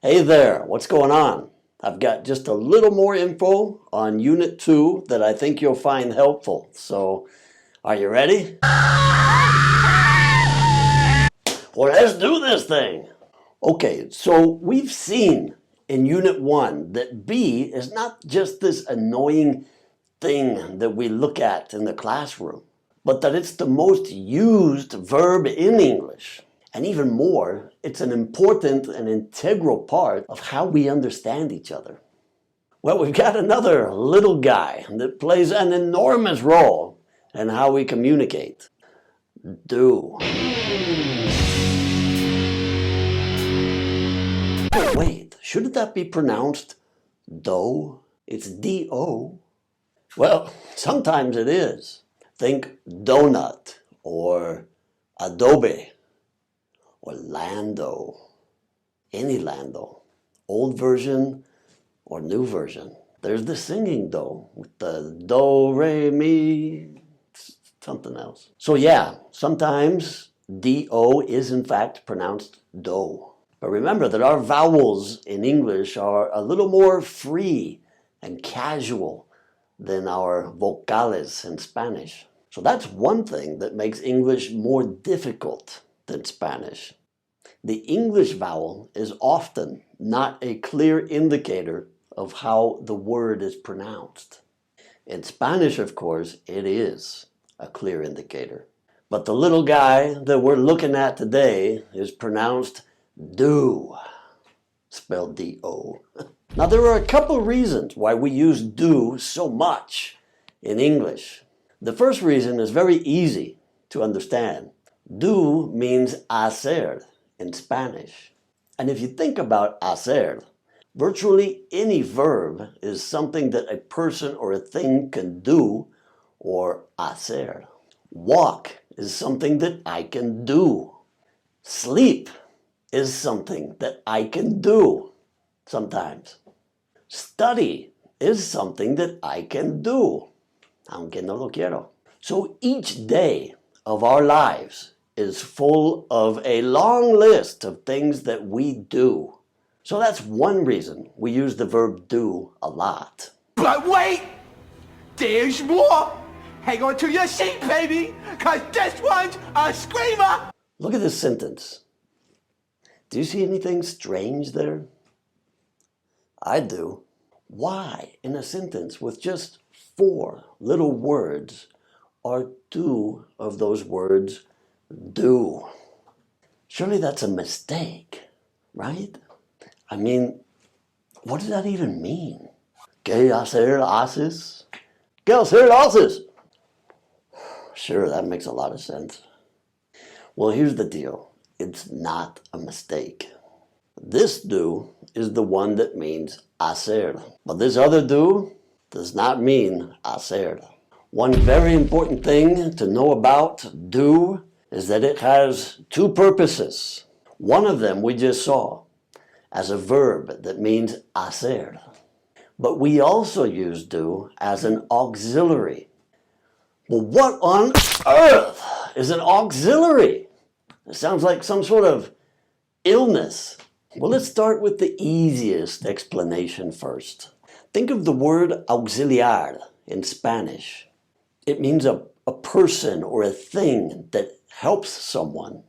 Hey there, what's going on? I've got just a little more info on Unit 2 that I think you'll find helpful. So, are you ready? Well, let's do this thing. Okay, so we've seen in Unit 1 that be is not just this annoying thing that we look at in the classroom, but that it's the most used verb in English. And even more, it's an important and integral part of how we understand each other. Well, we've got another little guy that plays an enormous role in how we communicate. Do. Wait, shouldn't that be pronounced do? It's D-O. Well, sometimes it is. Think donut or adobe or Lando, any Lando, old version or new version. There's the singing do with the do, re, mi, something else. So yeah, sometimes D-O is in fact pronounced do. But remember that our vowels in English are a little more free and casual than our vocales in Spanish. So that's one thing that makes English more difficult than Spanish. The English vowel is often not a clear indicator of how the word is pronounced. In Spanish, of course, it is a clear indicator. But the little guy that we're looking at today is pronounced do, spelled D-O. Now, there are a couple of reasons why we use do so much in English. The first reason is very easy to understand. Do means hacer in Spanish. And if you think about hacer, virtually any verb is something that a person or a thing can do or hacer. Walk is something that I can do. Sleep is something that I can do sometimes. Study is something that I can do, aunque no lo quiero. So each day of our lives is full of a long list of things that we do. So that's one reason we use the verb do a lot. But wait! There's more! Hang on to your seat, baby, because this one's a screamer! Look at this sentence. Do you see anything strange there? I do. Why, in a sentence with just 4 little words, are 2 of those words do? Surely that's a mistake, right? I mean, what does that even mean? ¿Qué hacer haces? ¿Qué hacer haces? Sure, that makes a lot of sense. Well, here's the deal. It's not a mistake. This do is the one that means hacer. But this other do does not mean hacer. One very important thing to know about do is that it has 2 purposes. One of them we just saw as a verb that means hacer. But we also use do as an auxiliary. Well, what on earth is an auxiliary? It sounds like some sort of illness. Well, let's start with the easiest explanation first. Think of the word auxiliar in Spanish. It means a person or a thing that helps someone.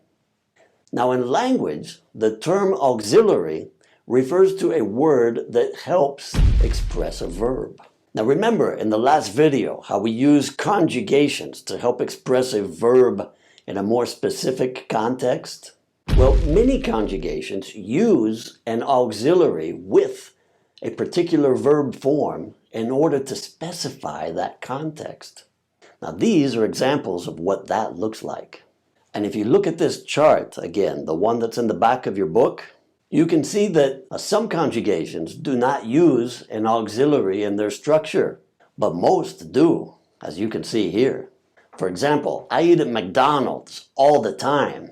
Now, in language, the term auxiliary refers to a word that helps express a verb. Now, remember in the last video how we use conjugations to help express a verb in a more specific context? Well, many conjugations use an auxiliary with a particular verb form in order to specify that context. Now, these are examples of what that looks like. And if you look at this chart, again, the one that's in the back of your book, you can see that some conjugations do not use an auxiliary in their structure, but most do, as you can see here. For example, I eat at McDonald's all the time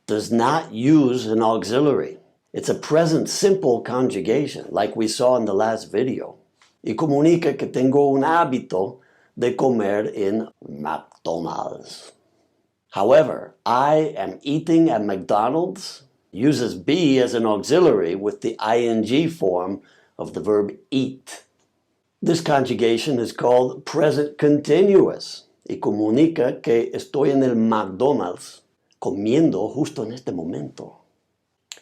does not use an auxiliary. It's a present simple conjugation, like we saw in the last video. Y comunica que tengo un hábito de comer en McDonald's. However, I am eating at McDonald's uses be as an auxiliary with the ing form of the verb eat. This conjugation is called present continuous y comunica que estoy en el McDonald's comiendo justo en este momento.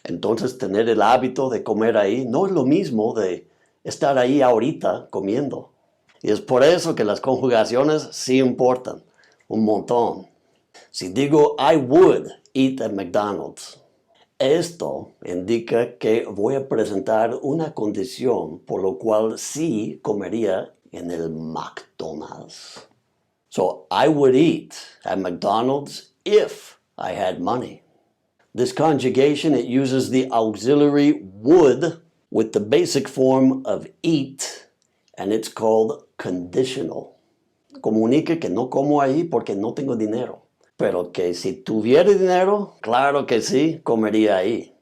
Entonces, tener el hábito de comer ahí no es lo mismo de estar ahí ahorita comiendo. Y es por eso que las conjugaciones sí importan un montón. Si digo I would eat at McDonald's, esto indica que voy a presentar una condición por lo cual sí comería en el McDonald's. So I would eat at McDonald's if I had money. This conjugation, it uses the auxiliary would with the basic form of eat, and it's called conditional. Comunica que no como ahí porque no tengo dinero. Pero que si tuviera dinero, claro que sí, comería ahí.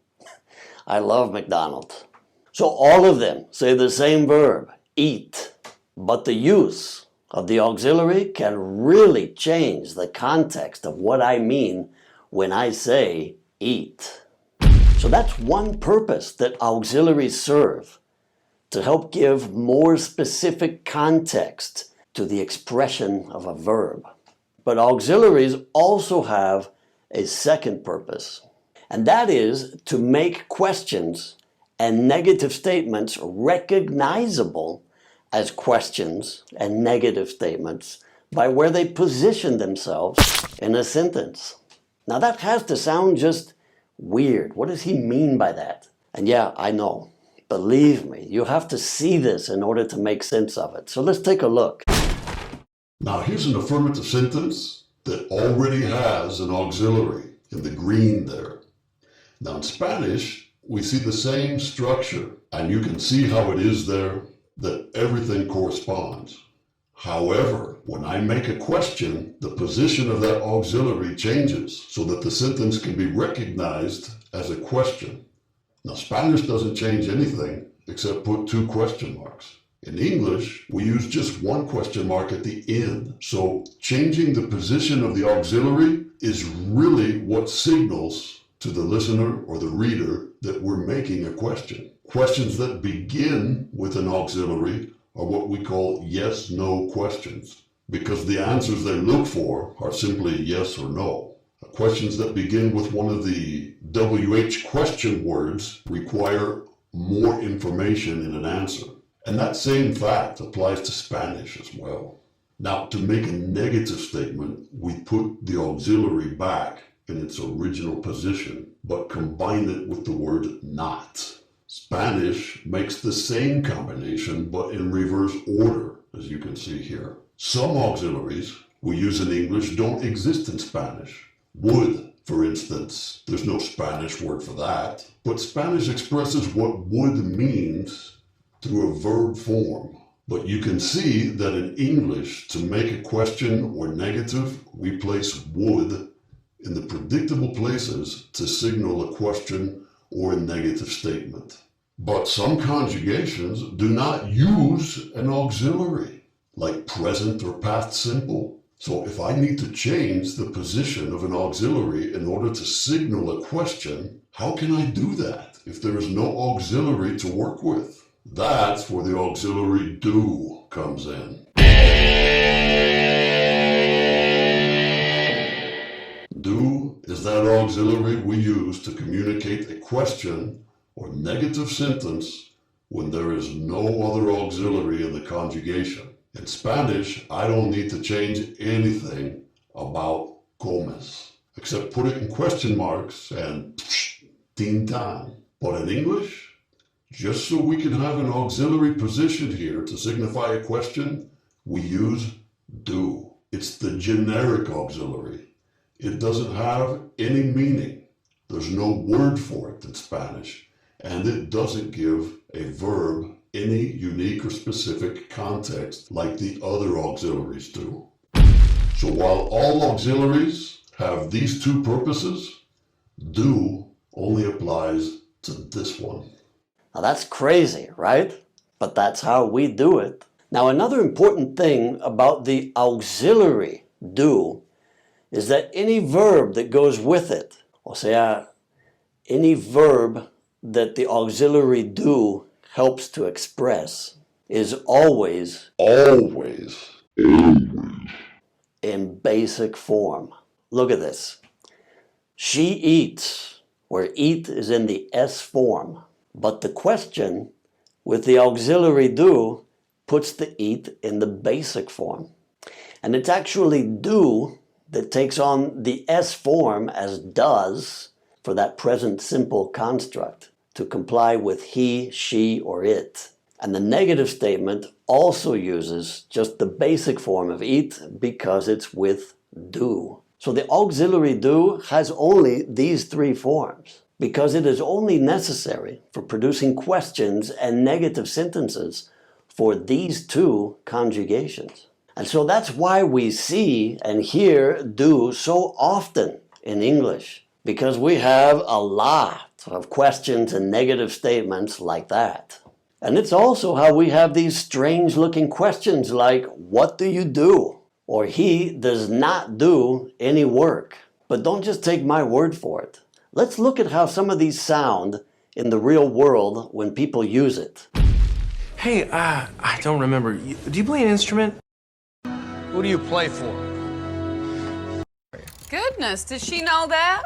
I love McDonald's. So all of them say the same verb, eat. But the use of the auxiliary can really change the context of what I mean when I say eat. So that's one purpose that auxiliaries serve, to help give more specific context to the expression of a verb. But auxiliaries also have a second purpose, and that is to make questions and negative statements recognizable as questions and negative statements by where they position themselves in a sentence. Now that has to sound just weird. What does he mean by that? And yeah, I know. Believe me, you have to see this in order to make sense of it. So let's take a look. Now here's an affirmative sentence that already has an auxiliary in the green there. Now in Spanish, we see the same structure, and you can see how it is there, that everything corresponds. However, when I make a question, the position of that auxiliary changes so that the sentence can be recognized as a question. Now Spanish doesn't change anything except put 2 question marks. In English, we use just 1 question mark at the end. So changing the position of the auxiliary is really what signals to the listener or the reader that we're making a question. Questions that begin with an auxiliary are what we call yes-no questions, because the answers they look for are simply yes or no. Questions that begin with one of the WH question words require more information in an answer. And that same fact applies to Spanish as well. Now, to make a negative statement, we put the auxiliary back in its original position, but combine it with the word not. Spanish makes the same combination, but in reverse order, as you can see here. Some auxiliaries we use in English don't exist in Spanish. Would, for instance, there's no Spanish word for that, but Spanish expresses what would means through a verb form. But you can see that in English, to make a question or negative, we place would in the predictable places to signal a question or a negative statement. But some conjugations do not use an auxiliary, like present or past simple. So if I need to change the position of an auxiliary in order to signal a question, how can I do that if there is no auxiliary to work with? That's where the auxiliary do comes in. Do is that auxiliary we use to communicate a question or negative sentence when there is no other auxiliary in the conjugation. In Spanish, I don't need to change anything about comes, except put it in question marks and tin tan. But in English, just so we can have an auxiliary position here to signify a question, we use do. It's the generic auxiliary. It doesn't have any meaning. There's no word for it in Spanish, and it doesn't give a verb any unique or specific context like the other auxiliaries do. So while all auxiliaries have these 2 purposes, do only applies to this one. Now that's crazy, right? But that's how we do it. Now another important thing about the auxiliary do is that any verb that goes with it, o sea, any verb that the auxiliary do helps to express is always in basic form. Look at this. She eats, where eat is in the S form, but the question with the auxiliary do puts the eat in the basic form. And it's actually do that takes on the S form as does for that present simple construct to comply with he, she, or it. And the negative statement also uses just the basic form of eat because it's with do. So the auxiliary do has only these three forms because it is only necessary for producing questions and negative sentences for these two conjugations. And so that's why we see and hear do so often in English, because we have a lot of questions and negative statements like that. And it's also how we have these strange looking questions like, what do you do? Or he does not do any work. But don't just take my word for it. Let's look at how some of these sound in the real world when people use it. Hey, I don't remember. Do you play an instrument? Who do you play for? Goodness, does she know that?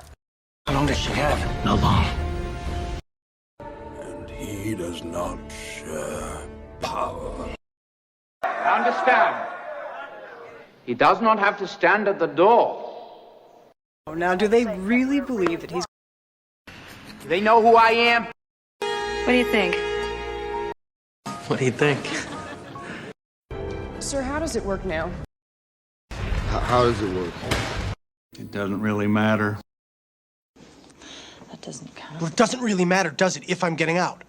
How long does she have? No long. And he does not share power. Understand, he does not have to stand at the door. Now, do they really believe that he's... They know who I am. What do you think? What do you think? Sir, how does it work now? How does it work? It doesn't really matter. That doesn't count. Well, it doesn't really matter, does it, if I'm getting out?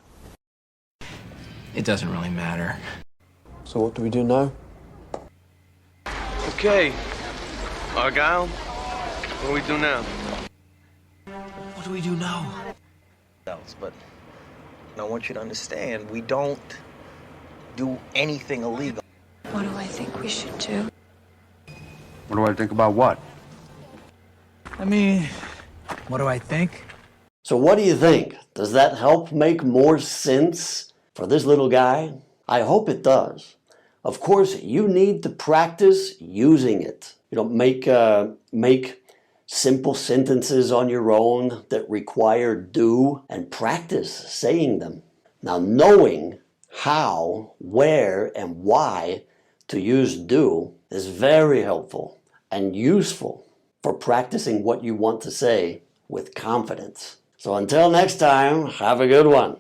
It doesn't really matter. So what do we do now? Okay. Argyle, what do we do now? What do we do now? But I want you to understand, we don't do anything illegal. What do I think we should do? What do I think about what? What do I think? So what do you think? Does that help make more sense for this little guy? I hope it does. Of course, you need to practice using it. You don't make simple sentences on your own that require do and practice saying them. Now, knowing how, where, and why to use do is very helpful and useful for practicing what you want to say with confidence. So until next time, have a good one.